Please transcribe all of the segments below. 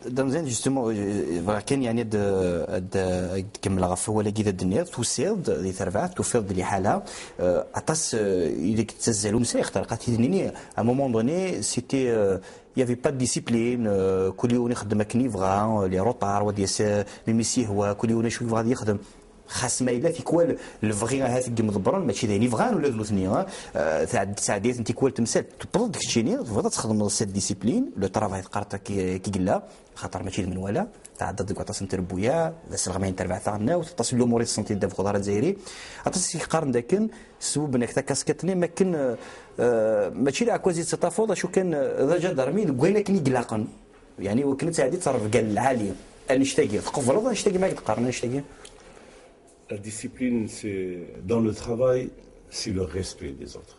دمزيان جوستومون كاين يعني كمل غف هو لاقي الدنيا توسيد اللي تربعت توفيض اللي حالها عطاس اللي تسزلوا مسا اخترقات يدنيني ا مومون دوني سيتي il y avait pas de discipline كل يوم يخدم كني يبغى لي روطار ودي ميميسي هو كل يوم شوف غادي يخدم خاص ما الا تيكوال الفغي هذاك مضبرن ماشي دايني فغان ولا ثلاثني ساعديت انت كوال تمثال تبرد داكشي تفضل تخدم سيت ديسيبلين لو طرافاي قرطك كي قلا خاطر ماشي من ولا تعدد كاع تصنت ربويا بس الغمين تربع تاعنا وتصل لامور السنتي داف خضار الجزائري عطاسي قارن داكن سوب انك كاسكتني ما كان ماشي لا كوزي تطافوض شو كان ذا جدرمي لقينا كني قلاقن يعني وكنت ساعدي تصرف قال العاليه انا نشتاقي قفل انا نشتاقي ما تقارن نشتاقي. La discipline, c'est dans le travail, c'est le respect des autres.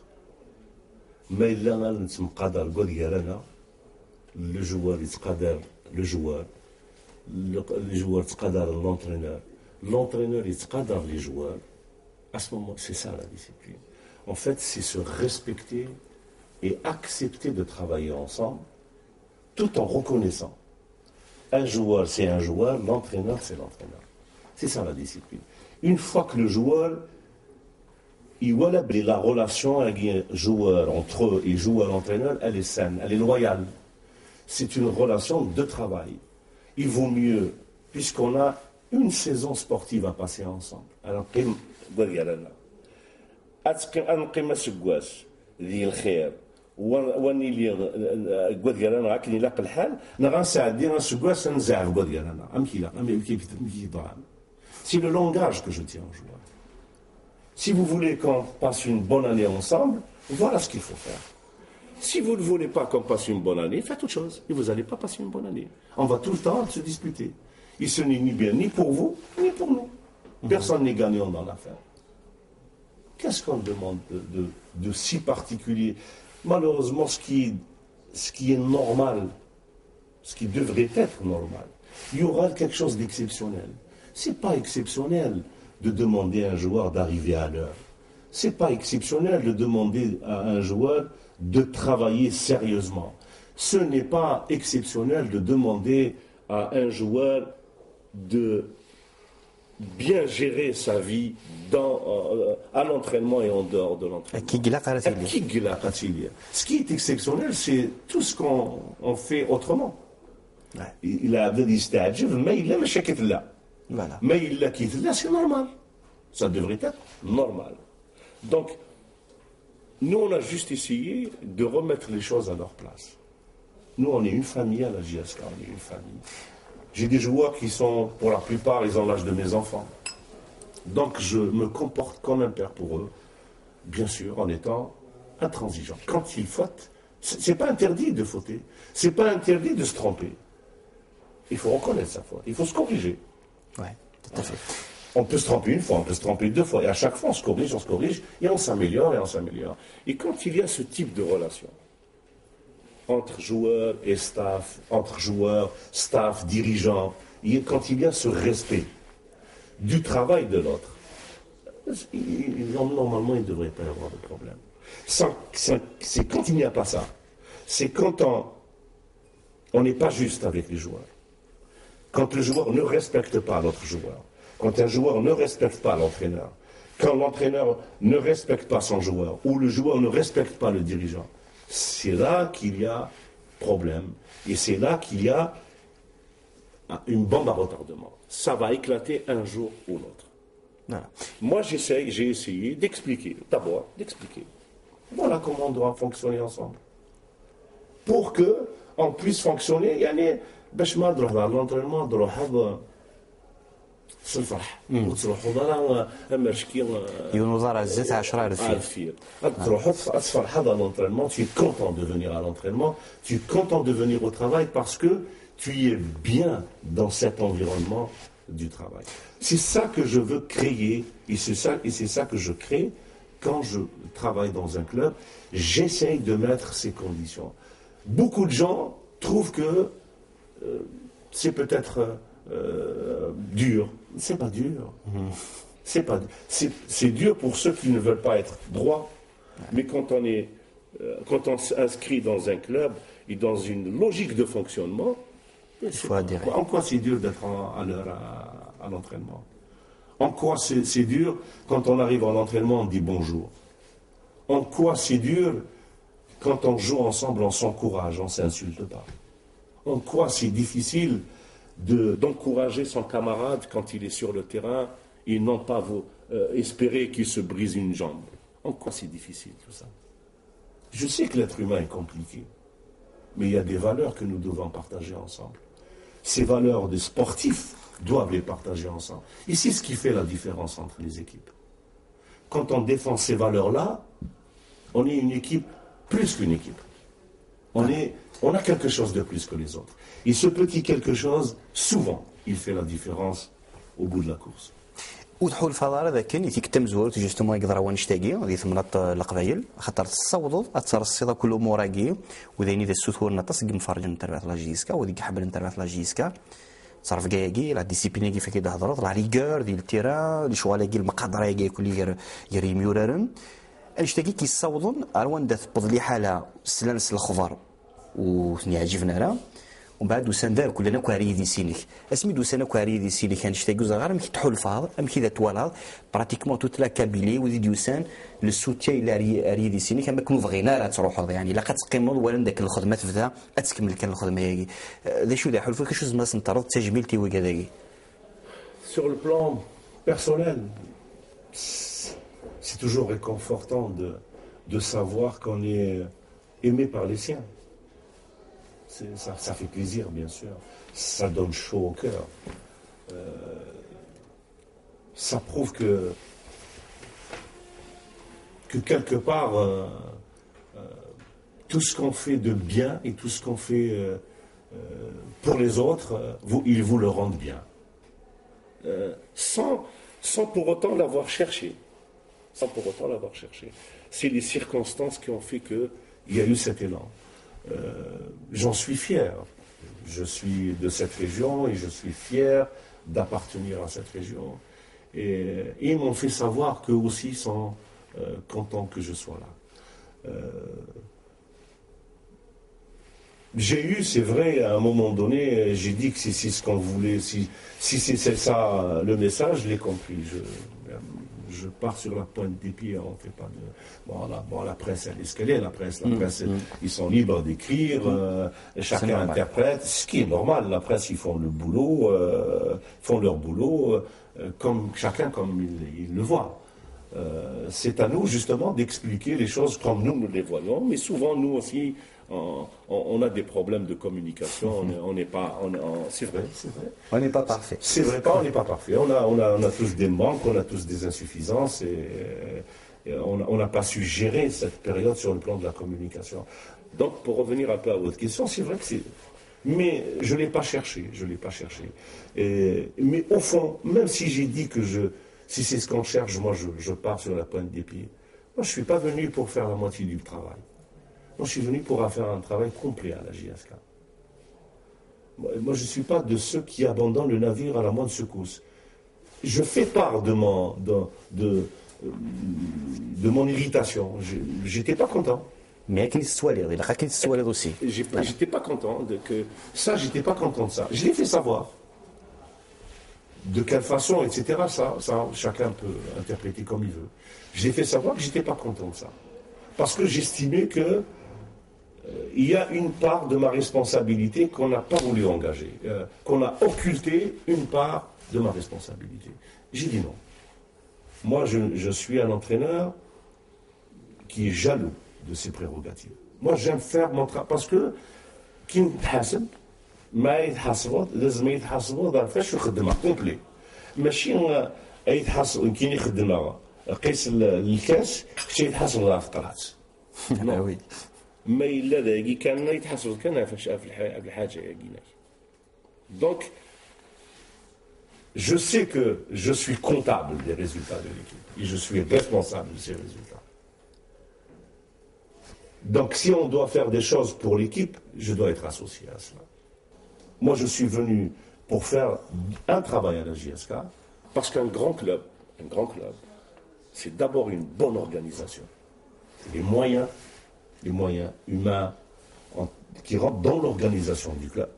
Mais là, le joueur, le joueur, le joueur, l'entraîneur, l'entraîneur, les joueurs. À ce moment, c'est ça la discipline. En fait, c'est se respecter et accepter de travailler ensemble, tout en reconnaissant. Un joueur, c'est un joueur, l'entraîneur, c'est l'entraîneur. C'est ça la discipline. Une fois que le joueur, la relation joueur entre eux et joueur-entraîneur, elle est saine, elle est loyale. C'est une relation de travail. Il vaut mieux, puisqu'on a une saison sportive à passer ensemble. Alors, c'est le langage que je tiens aux joueurs. Si vous voulez qu'on passe une bonne année ensemble, voilà ce qu'il faut faire. Si vous ne voulez pas qu'on passe une bonne année, faites autre chose. Et vous n'allez pas passer une bonne année. On va tout le temps se disputer. Et ce n'est ni bien ni pour vous, ni pour nous. Personne n'est gagnant dans l'affaire. Qu'est-ce qu'on demande de si particulier? Malheureusement, ce qui est normal, ce qui devrait être normal, il y aura quelque chose d'exceptionnel. C'est pas exceptionnel de demander à un joueur d'arriver à l'heure. C'est pas exceptionnel de demander à un joueur de travailler sérieusement. Ce n'est pas exceptionnel de demander à un joueur de bien gérer sa vie à l'entraînement et en dehors de l'entraînement. Ce qui est exceptionnel, c'est tout ce qu'on fait autrement. Il a dit mais il a là. Voilà. Mais il l'a quitté là, c'est normal. Ça devrait être normal. Donc, nous, on a juste essayé de remettre les choses à leur place. Nous, on est une famille à la JSK, on est une famille. J'ai des joueurs qui sont, pour la plupart, ils ont l'âge de mes enfants. Donc, je me comporte comme un père pour eux, bien sûr, en étant intransigeant. Quand ils fautent, c'est pas interdit de fauter. C'est pas interdit de se tromper. Il faut reconnaître sa faute. Il faut se corriger. Oui, tout à fait. On peut se tromper une fois, on peut se tromper deux fois. Et à chaque fois, on se corrige, et on s'améliore, et on s'améliore. Et quand il y a ce type de relation, entre joueurs et staff, entre joueurs, staff, dirigeants, quand il y a ce respect du travail de l'autre, normalement, il ne devrait pas y avoir de problème. C'est quand il n'y a pas ça. C'est quand on n'est pas juste avec les joueurs. Quand le joueur ne respecte pas l'autre joueur, quand un joueur ne respecte pas l'entraîneur, quand l'entraîneur ne respecte pas son joueur, ou le joueur ne respecte pas le dirigeant, c'est là qu'il y a problème. Et c'est là qu'il y a une bombe à retardement. Ça va éclater un jour ou l'autre. Voilà. Moi, j'ai essayé d'expliquer, d'abord d'expliquer. Voilà comment on doit fonctionner ensemble. Pour qu'on puisse fonctionner, باش ما تروح على الانترينمون تروح هذا الفرح وتروحوا ضرا مشكل ينوضر الزيت 10,000 تروحوا تفرح هذا l'entraînement, tu es content de venir à l'entraînement, tu es content de venir au travail parce que tu es bien dans cet environnement du travail. C'est ça que je veux créer et c'est ça que je crée quand je travaille dans un club. J'essaye de mettre ces conditions. Beaucoup de gens trouvent que c'est peut-être dur. C'est pas dur. C'est dur pour ceux qui ne veulent pas être droits. Mais quand on s'inscrit dans un club et dans une logique de fonctionnement, Il faut adhérer. En quoi c'est dur d'être à l'heure à l'entraînement? En quoi c'est dur quand on arrive en entraînement, on dit bonjour? En quoi c'est dur quand on joue ensemble, on s'encourage, on ne s'insulte pas? En quoi c'est difficile d'encourager son camarade quand il est sur le terrain et non pas espérer qu'il se brise une jambe? En quoi c'est difficile tout ça? Je sais que l'être humain est compliqué, mais il y a des valeurs que nous devons partager ensemble. Ces valeurs des sportifs doivent les partager ensemble. Et c'est ce qui fait la différence entre les équipes. Quand on défend ces valeurs-là, on est une équipe plus qu'une équipe. On a quelque chose de plus que les autres. Et ce petit quelque chose, souvent, il fait la différence au bout de la course. وتحول الفضاء هذا كان يتيك تمزور جوستومون يقدر وان شتاقي هذه ثمنات القبايل خاطر تصوضوا اترصيدا كل موراقي وذيني ذا السوثور نطس مفرج نتربات لا جيسكا وذيك حبل نتربات لا جيسكا صرف كاكي لا ديسيبلين كيف كيدا هضروا لا ريغور ديال التيران شوالاكي المقادره كي كل يريم يورارن انشتاقي كيصوضون اروان دا تبض لي حاله سلانس الخضر وثني عجبنا راه ومن بعد دوسان دار كلنا كواري دي سينيك اسمي دوسان كواري دي سينيك كان شتاقو زغار مكي تحول الفاض امكي ذا توالاد براتيكمون توت لا كابيلي ودي دوسان لو سوتيا الى ري دي سينيك اما كون بغينا راه تروحوا يعني لا كتقيموا ولا داك الخدمه تبدا تكمل كان الخدمه هي ذا شو ذا حلف كاش زعما نتعرض تجميلتي وكذاكي. Sur le plan personnel, c'est toujours réconfortant de savoir qu'on est aimé par les siens. Ça fait plaisir, bien sûr. Ça donne chaud au cœur. Ça prouve que quelque part, tout ce qu'on fait de bien et tout ce qu'on fait pour les autres, ils vous le rendent bien. Sans pour autant l'avoir cherché. Sans pour autant l'avoir cherché. C'est les circonstances qui ont fait qu'il y a eu cet élan. J'en suis fier. Je suis de cette région et je suis fier d'appartenir à cette région. Et ils m'ont fait savoir qu'eux aussi sont contents que je sois là. J'ai eu, c'est vrai, à un moment donné, j'ai dit que c'est ce qu'on voulait. Si c'est ça le message, je l'ai compris. Je pars sur la pointe des pieds, on ne fait pas de... Bon, la presse, elle est ce qu'elle est, la presse, ils sont libres d'écrire, chacun interprète, ce qui est normal, la presse, ils font le boulot, font leur boulot, chacun comme il le voit. C'est à nous, justement, d'expliquer les choses comme nous les voyons, mais souvent, nous aussi, on a des problèmes de communication, on n'est pas... c'est vrai. On n'est pas parfait. C'est vrai, on n'est pas parfait. On a tous des manques, on a tous des insuffisances et on n'a pas su gérer cette période sur le plan de la communication. Donc, pour revenir un peu à votre question, c'est vrai que c'est... Mais je ne l'ai pas cherché, mais au fond, même si j'ai dit que si c'est ce qu'on cherche, moi je pars sur la pointe des pieds. Moi, je ne suis pas venu pour faire la moitié du travail. Moi, je suis venu pour faire un travail complet à la JSK. Moi, je ne suis pas de ceux qui abandonnent le navire à la moindre secousse. Je fais part de mon irritation. J'étais pas content. Mais il y aussi. J'étais pas content j'étais pas content de ça. Je l'ai fait savoir. De quelle façon, etc. Ça, chacun peut interpréter comme il veut. Je l'ai fait savoir que j'étais pas content de ça. Parce que j'estimais que il y a une part de ma responsabilité qu'on n'a pas voulu engager, qu'on a occulté une part de ma responsabilité. J'ai dit non. Moi, je suis un entraîneur qui est jaloux de ses prérogatives. Moi, j'aime faire mon travail parce que qui يتحاسب ما يتحاسبوا لازم يتحاسبوا فاش يخدمها كومبلي ماشي يتحاسب كي يخدمها قيس الكاس شي يتحاسب غير في القرعات. وي ما إلا ذاكي كان يتحاسب كان فاش في الحاجة كيناك. Donc je sais que je suis comptable des résultats de l'équipe et je suis responsable de ces résultats. Donc si on doit faire des choses pour l'équipe, je dois être associé à cela. Moi je suis venu pour faire un travail à la JSK parce qu'un grand club, c'est d'abord une bonne organisation. Les moyens humains qui rentrent dans l'organisation du club.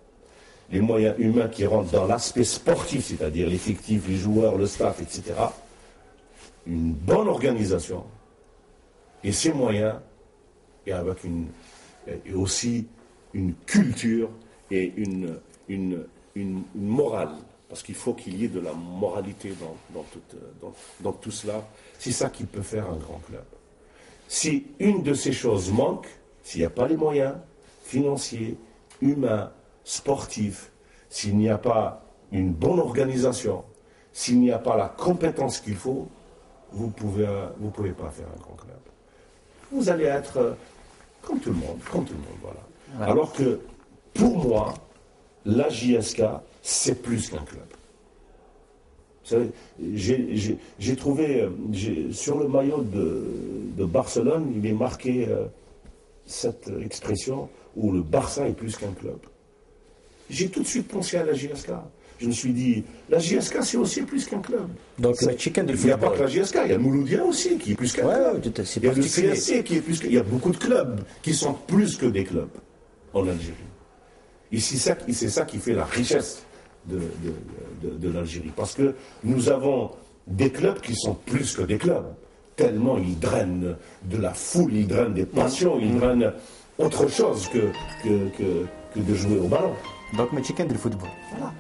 les moyens humains qui rentrent dans l'aspect sportif, c'est-à-dire l'effectif, les joueurs, le staff, etc., une bonne organisation, et ces moyens, et avec et aussi une culture et une morale, parce qu'il faut qu'il y ait de la moralité dans tout cela. C'est ça qui peut faire un grand club. Si une de ces choses manque, s'il n'y a pas les moyens financiers, humains, sportifs, s'il n'y a pas une bonne organisation, s'il n'y a pas la compétence qu'il faut, vous pouvez pas faire un grand club. Vous allez être comme tout le monde, voilà. Voilà. Alors que, pour moi, la JSK, c'est plus qu'un club. Vous savez, j'ai trouvé, sur le maillot de Barcelone, il est marqué cette expression où le Barça est plus qu'un club. J'ai tout de suite pensé à la JSK. Je me suis dit, la JSK, c'est aussi plus qu'un club. Donc, le chicken du Il n'y a pas football. que la JSK, il y a le Mouloudia aussi, qui est plus qu'un club. C'est Il y a le particulier. CSC qui est plus il y a beaucoup de clubs qui sont plus que des clubs en Algérie. Et c'est ça qui fait la richesse de l'Algérie. Parce que nous avons des clubs qui sont plus que des clubs. Tellement ils drainent de la foule, ils drainent des passions, ils drainent autre chose que de jouer au ballon. Donc, le chicken du football. Voilà.